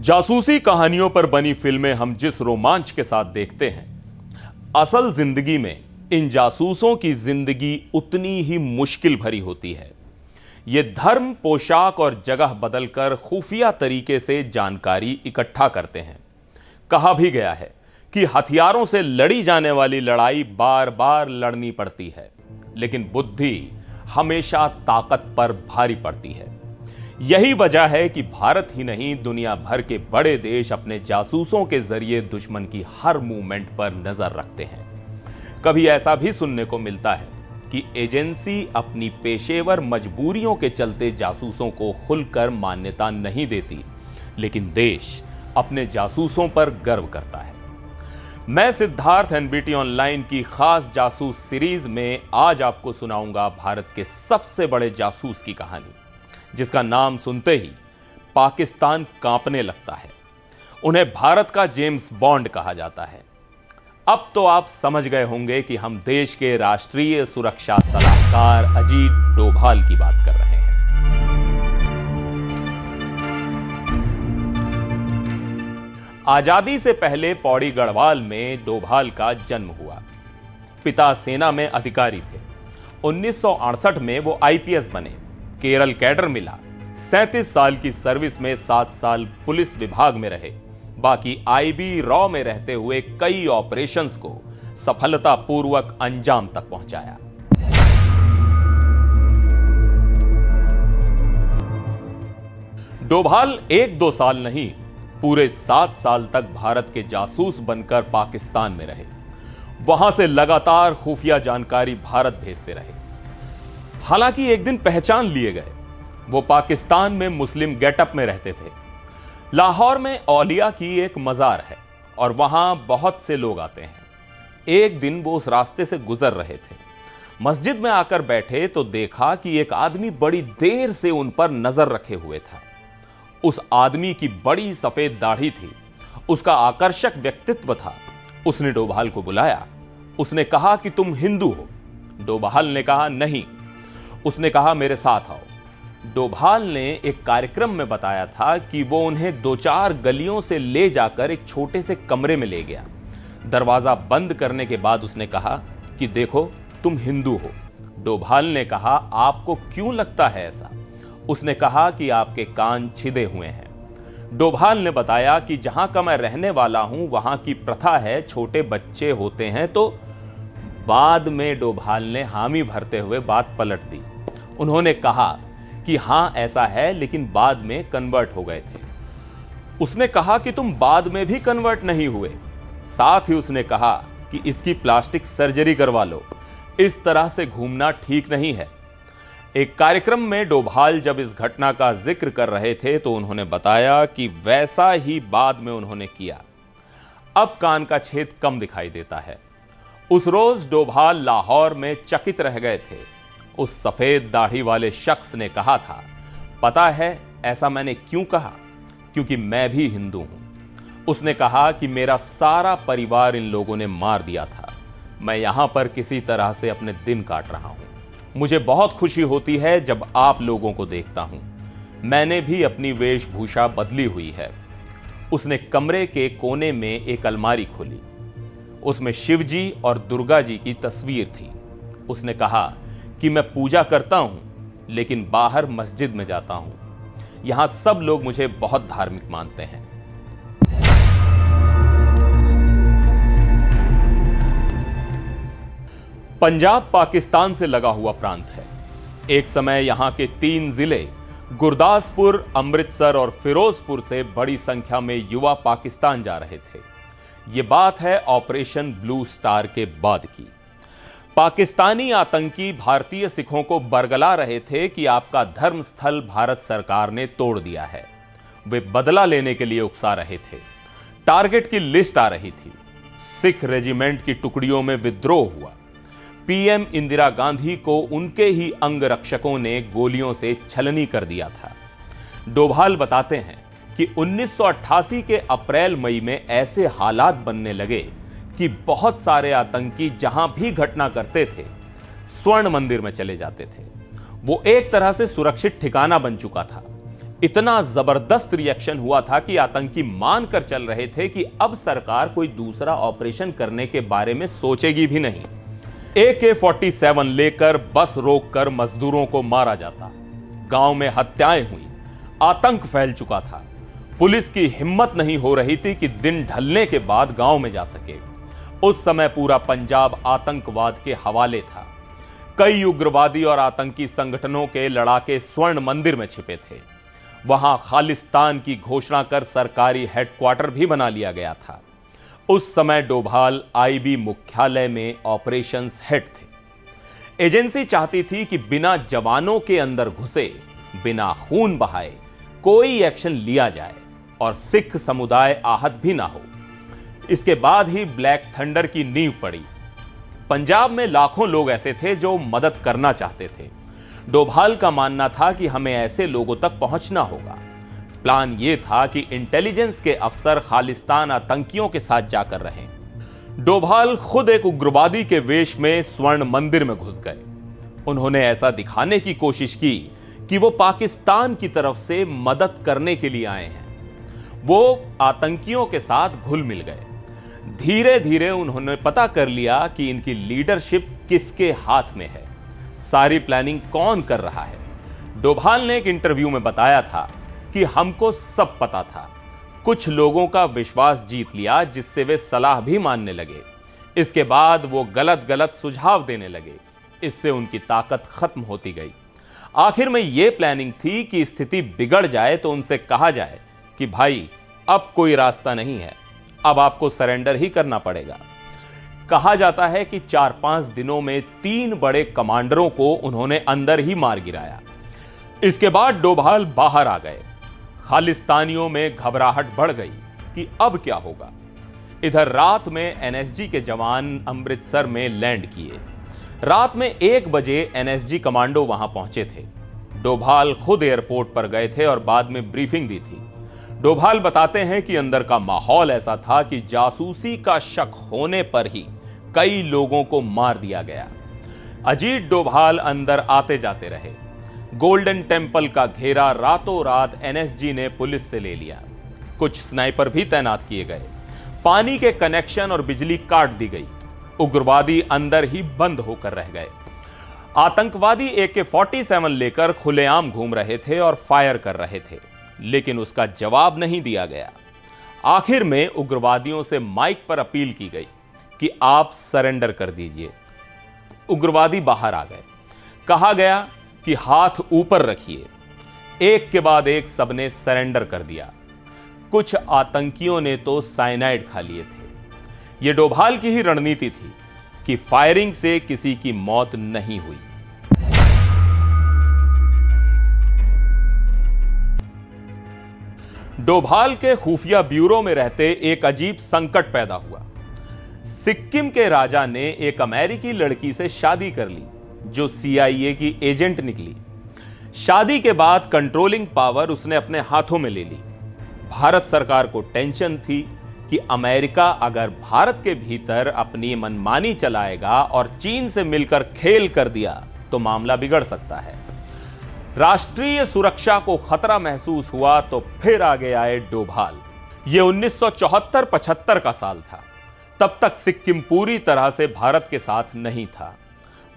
जासूसी कहानियों पर बनी फिल्में हम जिस रोमांच के साथ देखते हैं, असल जिंदगी में इन जासूसों की जिंदगी उतनी ही मुश्किल भरी होती है। ये धर्म, पोशाक और जगह बदलकर खुफिया तरीके से जानकारी इकट्ठा करते हैं। कहा भी गया है कि हथियारों से लड़ी जाने वाली लड़ाई बार बार लड़नी पड़ती है, लेकिन बुद्धि हमेशा ताकत पर भारी पड़ती है। यही वजह है कि भारत ही नहीं, दुनिया भर के बड़े देश अपने जासूसों के जरिए दुश्मन की हर मूवमेंट पर नजर रखते हैं। कभी ऐसा भी सुनने को मिलता है कि एजेंसी अपनी पेशेवर मजबूरियों के चलते जासूसों को खुलकर मान्यता नहीं देती, लेकिन देश अपने जासूसों पर गर्व करता है। मैं सिद्धार्थ एनबीटी ऑनलाइन की खास जासूस सीरीज में आज आपको सुनाऊंगा भारत के सबसे बड़े जासूस की कहानी, जिसका नाम सुनते ही पाकिस्तान कांपने लगता है। उन्हें भारत का जेम्स बॉन्ड कहा जाता है। अब तो आप समझ गए होंगे कि हम देश के राष्ट्रीय सुरक्षा सलाहकार अजीत डोभाल की बात कर रहे हैं। आजादी से पहले पौड़ी गढ़वाल में डोभाल का जन्म हुआ। पिता सेना में अधिकारी थे। 1968 में वो आईपीएस बने। केरल कैडर मिला। 37 साल की सर्विस में 7 साल पुलिस विभाग में रहे। बाकी आईबी रॉ में रहते हुए कई ऑपरेशंस को सफलतापूर्वक अंजाम तक पहुंचाया। डोभाल 1-2 साल नहीं, पूरे 7 साल तक भारत के जासूस बनकर पाकिस्तान में रहे। वहां से लगातार खुफिया जानकारी भारत भेजते रहे। हालांकि एक दिन पहचान लिए गए। वो पाकिस्तान में मुस्लिम गेटअप में रहते थे। लाहौर में औलिया की एक मजार है और वहां बहुत से लोग आते हैं। एक दिन वो उस रास्ते से गुजर रहे थे। मस्जिद में आकर बैठे तो देखा कि एक आदमी बड़ी देर से उन पर नजर रखे हुए था। उस आदमी की बड़ी सफेद दाढ़ी थी। उसका आकर्षक व्यक्तित्व था। उसने डोभाल को बुलाया। उसने कहा कि तुम हिंदू हो। डोभाल ने कहा नहीं। उसने कहा मेरे साथ आओ। डोभाल ने एक कार्यक्रम में बताया था कि वो उन्हें 2-4 गलियों से ले जाकर एक छोटे से कमरे में ले गया। दरवाजा बंद करने के बाद उसने कहा कि देखो तुम हिंदू हो। डोभाल ने कहा आपको क्यों लगता है ऐसा? उसने कहा कि आपके कान छिदे हुए हैं। डोभाल ने बताया कि जहां का मैं रहने वाला हूं वहां की प्रथा है, छोटे बच्चे होते हैं। तो बाद में डोभाल ने हामी भरते हुए बात पलट दी। उन्होंने कहा कि हां ऐसा है, लेकिन बाद में कन्वर्ट हो गए थे। उसने कहा कि तुम बाद में भी कन्वर्ट नहीं हुए। साथ ही उसने कहा कि इसकी प्लास्टिक सर्जरी करवा लो, इस तरह से घूमना ठीक नहीं है। एक कार्यक्रम में डोभाल जब इस घटना का जिक्र कर रहे थे तो उन्होंने बताया कि वैसा ही बाद में उन्होंने किया। अब कान का छेद कम दिखाई देता है। उस रोज डोभाल लाहौर में चकित रह गए थे। उस सफेद दाढ़ी वाले शख्स ने कहा था, पता है ऐसा मैंने क्यों कहा? क्योंकि मैं भी हिंदू हूं। उसने कहा कि मेरा सारा परिवार इन लोगों ने मार दिया था। मैं यहां पर किसी तरह से अपने दिन काट रहा हूं। मुझे बहुत खुशी होती है जब आप लोगों को देखता हूं। मैंने भी अपनी वेशभूषा बदली हुई है। उसने कमरे के कोने में एक अलमारी खोली। उसमें शिवजी और दुर्गा जी की तस्वीर थी। उसने कहा कि मैं पूजा करता हूं, लेकिन बाहर मस्जिद में जाता हूं। यहां सब लोग मुझे बहुत धार्मिक मानते हैं। पंजाब पाकिस्तान से लगा हुआ प्रांत है। एक समय यहां के 3 जिले गुरदासपुर, अमृतसर और फिरोजपुर से बड़ी संख्या में युवा पाकिस्तान जा रहे थे। यह बात है ऑपरेशन ब्लू स्टार के बाद की। पाकिस्तानी आतंकी भारतीय सिखों को बरगला रहे थे कि आपका धर्म स्थल भारत सरकार ने तोड़ दिया है। वे बदला लेने के लिए उकसा रहे थे। टारगेट की लिस्ट आ रही थी। सिख रेजिमेंट की टुकड़ियों में विद्रोह हुआ। पीएम इंदिरा गांधी को उनके ही अंगरक्षकों ने गोलियों से छलनी कर दिया था। डोभाल बताते हैं कि 1988 के अप्रैल-मई में ऐसे हालात बनने लगे कि बहुत सारे आतंकी जहां भी घटना करते थे, स्वर्ण मंदिर में चले जाते थे। वो एक तरह से सुरक्षित ठिकाना बन चुका था। इतना जबरदस्त रिएक्शन हुआ था कि आतंकी मानकर चल रहे थे कि अब सरकार कोई दूसरा ऑपरेशन करने के बारे में सोचेगी भी नहीं। AK-47 लेकर बस रोककर मजदूरों को मारा जाता, गांव में हत्याएं हुई, आतंक फैल चुका था। पुलिस की हिम्मत नहीं हो रही थी कि दिन ढलने के बाद गांव में जा सके। उस समय पूरा पंजाब आतंकवाद के हवाले था। कई उग्रवादी और आतंकी संगठनों के लड़ाके स्वर्ण मंदिर में छिपे थे। वहां खालिस्तान की घोषणा कर सरकारी हेडक्वार्टर भी बना लिया गया था। उस समय डोभाल IB मुख्यालय में ऑपरेशंस हेड थे। एजेंसी चाहती थी कि बिना जवानों के अंदर घुसे, बिना खून बहाए कोई एक्शन लिया जाए और सिख समुदाय आहत भी ना हो। इसके बाद ही ब्लैक थंडर की नींव पड़ी। पंजाब में लाखों लोग ऐसे थे जो मदद करना चाहते थे। डोभाल का मानना था कि हमें ऐसे लोगों तक पहुंचना होगा। प्लान यह था कि इंटेलिजेंस के अफसर खालिस्तान आतंकियों के साथ जाकर रहें। डोभाल खुद एक उग्रवादी के वेश में स्वर्ण मंदिर में घुस गए। उन्होंने ऐसा दिखाने की कोशिश की कि वो पाकिस्तान की तरफ से मदद करने के लिए आए हैं। वो आतंकियों के साथ घुल मिल गए। धीरे धीरे उन्होंने पता कर लिया कि इनकी लीडरशिप किसके हाथ में है, सारी प्लानिंग कौन कर रहा है। डोभाल ने एक इंटरव्यू में बताया था कि हमको सब पता था। कुछ लोगों का विश्वास जीत लिया जिससे वे सलाह भी मानने लगे। इसके बाद वो गलत गलत सुझाव देने लगे। इससे उनकी ताकत खत्म होती गई। आखिर में यह प्लानिंग थी कि स्थिति बिगड़ जाए तो उनसे कहा जाए कि भाई अब कोई रास्ता नहीं है, अब आपको सरेंडर ही करना पड़ेगा। कहा जाता है कि 4-5 दिनों में 3 बड़े कमांडरों को उन्होंने अंदर ही मार गिराया। इसके बाद डोभाल बाहर आ गए। खालिस्तानियों में घबराहट बढ़ गई कि अब क्या होगा। इधर रात में NSG के जवान अमृतसर में लैंड किए। रात में 1 बजे NSG कमांडो वहां पहुंचे थे। डोभाल खुद एयरपोर्ट पर गए थे और बाद में ब्रीफिंग दी थी। डोभाल बताते हैं कि अंदर का माहौल ऐसा था कि जासूसी का शक होने पर ही कई लोगों को मार दिया गया। अजीत डोभाल अंदर आते जाते रहे। गोल्डन टेंपल का घेरा रातों रात NSG ने पुलिस से ले लिया। कुछ स्नाइपर भी तैनात किए गए। पानी के कनेक्शन और बिजली काट दी गई। उग्रवादी अंदर ही बंद होकर रह गए। आतंकवादी AK-47 लेकर खुलेआम घूम रहे थे और फायर कर रहे थे, लेकिन उसका जवाब नहीं दिया गया। आखिर में उग्रवादियों से माइक पर अपील की गई कि आप सरेंडर कर दीजिए। उग्रवादी बाहर आ गए। कहा गया कि हाथ ऊपर रखिए। एक के बाद एक सबने सरेंडर कर दिया। कुछ आतंकियों ने तो साइनाइड खा लिए थे। यह डोभाल की ही रणनीति थी कि फायरिंग से किसी की मौत नहीं हुई। डोभाल के खुफिया ब्यूरो में रहते एक अजीब संकट पैदा हुआ। सिक्किम के राजा ने एक अमेरिकी लड़की से शादी कर ली जो CIA की एजेंट निकली। शादी के बाद कंट्रोलिंग पावर उसने अपने हाथों में ले ली। भारत सरकार को टेंशन थी कि अमेरिका अगर भारत के भीतर अपनी मनमानी चलाएगा और चीन से मिलकर खेल कर दिया तो मामला बिगड़ सकता है। राष्ट्रीय सुरक्षा को खतरा महसूस हुआ तो फिर आगे आए डोभाल। यह 1974-75 का साल था। तब तक सिक्किम पूरी तरह से भारत के साथ नहीं था।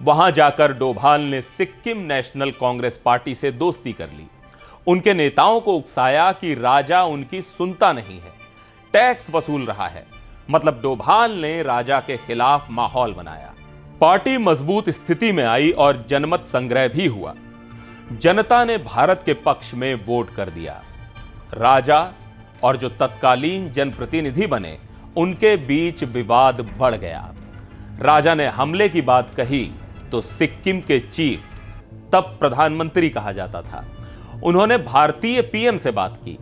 वहां जाकर डोभाल ने सिक्किम नेशनल कांग्रेस पार्टी से दोस्ती कर ली। उनके नेताओं को उकसाया कि राजा उनकी सुनता नहीं है, टैक्स वसूल रहा है। मतलब डोभाल ने राजा के खिलाफ माहौल बनाया। पार्टी मजबूत स्थिति में आई और जनमत संग्रह भी हुआ। जनता ने भारत के पक्ष में वोट कर दिया। राजा और जो तत्कालीन जनप्रतिनिधि बने उनके बीच विवाद बढ़ गया। राजा ने हमले की बात कही तो सिक्किम के चीफ, तब प्रधानमंत्री कहा जाता था, उन्होंने भारतीय PM से बात की।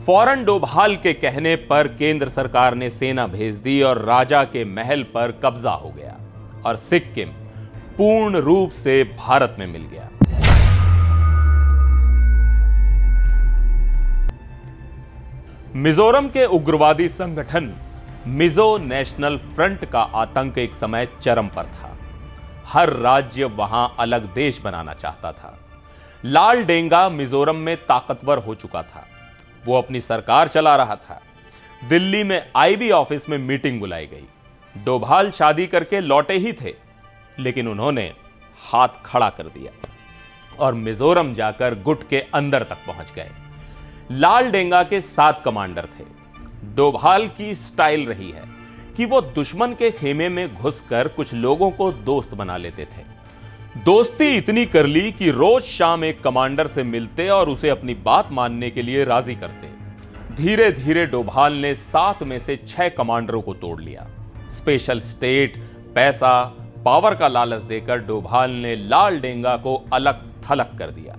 फौरन डोभाल के कहने पर केंद्र सरकार ने सेना भेज दी और राजा के महल पर कब्जा हो गया और सिक्किम पूर्ण रूप से भारत में मिल गया। मिजोरम के उग्रवादी संगठन मिजो नेशनल फ्रंट का आतंक एक समय चरम पर था। हर राज्य वहां अलग देश बनाना चाहता था। लाल डेंगा मिजोरम में ताकतवर हो चुका था। वो अपनी सरकार चला रहा था। दिल्ली में आईबी ऑफिस में मीटिंग बुलाई गई। डोभाल शादी करके लौटे ही थे, लेकिन उन्होंने हाथ खड़ा कर दिया और मिजोरम जाकर गुट के अंदर तक पहुंच गए। लाल डेंगा के 7 कमांडर थे। डोभाल की स्टाइल रही है कि वो दुश्मन के खेमे में घुसकर कुछ लोगों को दोस्त बना लेते थे। दोस्ती इतनी कर ली कि रोज शाम एक कमांडर से मिलते और उसे अपनी बात मानने के लिए राजी करते। धीरे धीरे डोभाल ने 7 में से 6 कमांडरों को तोड़ लिया। स्पेशल स्टेट, पैसा, पावर का लालच देकर डोभाल ने लाल डेंगा को अलग थलग कर दिया।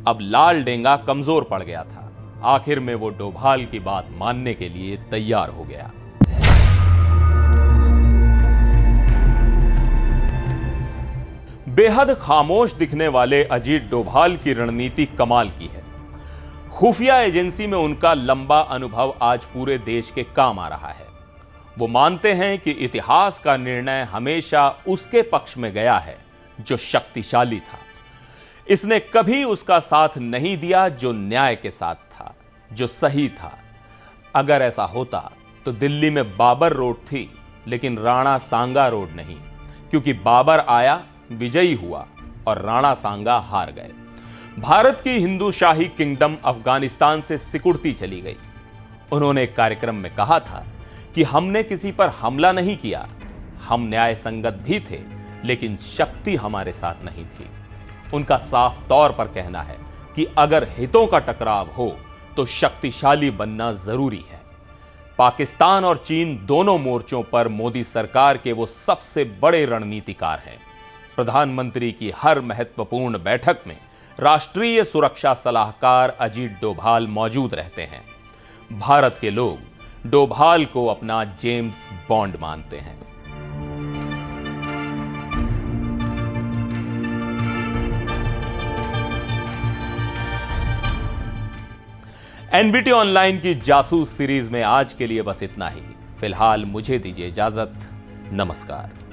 अब लाल डेंगा कमजोर पड़ गया था। आखिर में वो डोभाल की बात मानने के लिए तैयार हो गया। बेहद खामोश दिखने वाले अजीत डोभाल की रणनीति कमाल की है। खुफिया एजेंसी में उनका लंबा अनुभव आज पूरे देश के काम आ रहा है। वो मानते हैं कि इतिहास का निर्णय हमेशा उसके पक्ष में गया है जो शक्तिशाली था। इसने कभी उसका साथ नहीं दिया जो न्याय के साथ था, जो सही था। अगर ऐसा होता तो दिल्ली में बाबर रोड थी, लेकिन राणा सांगा रोड नहीं, क्योंकि बाबर आया, विजयी हुआ और राणा सांगा हार गए। भारत की हिंदू शाही किंगडम अफगानिस्तान से सिकुड़ती चली गई। उन्होंने एक कार्यक्रम में कहा था कि हमने किसी पर हमला नहीं किया, हम न्याय संगत भी थे, लेकिन शक्ति हमारे साथ नहीं थी। उनका साफ तौर पर कहना है कि अगर हितों का टकराव हो तो शक्तिशाली बनना जरूरी है। पाकिस्तान और चीन दोनों मोर्चों पर मोदी सरकार के वो सबसे बड़े रणनीतिकार हैं। प्रधानमंत्री की हर महत्वपूर्ण बैठक में राष्ट्रीय सुरक्षा सलाहकार अजीत डोभाल मौजूद रहते हैं। भारत के लोग डोभाल को अपना जेम्स बॉन्ड मानते हैं। एनबीटी ऑनलाइन की जासूस सीरीज में आज के लिए बस इतना ही। फिलहाल मुझे दीजिए इजाजत। नमस्कार।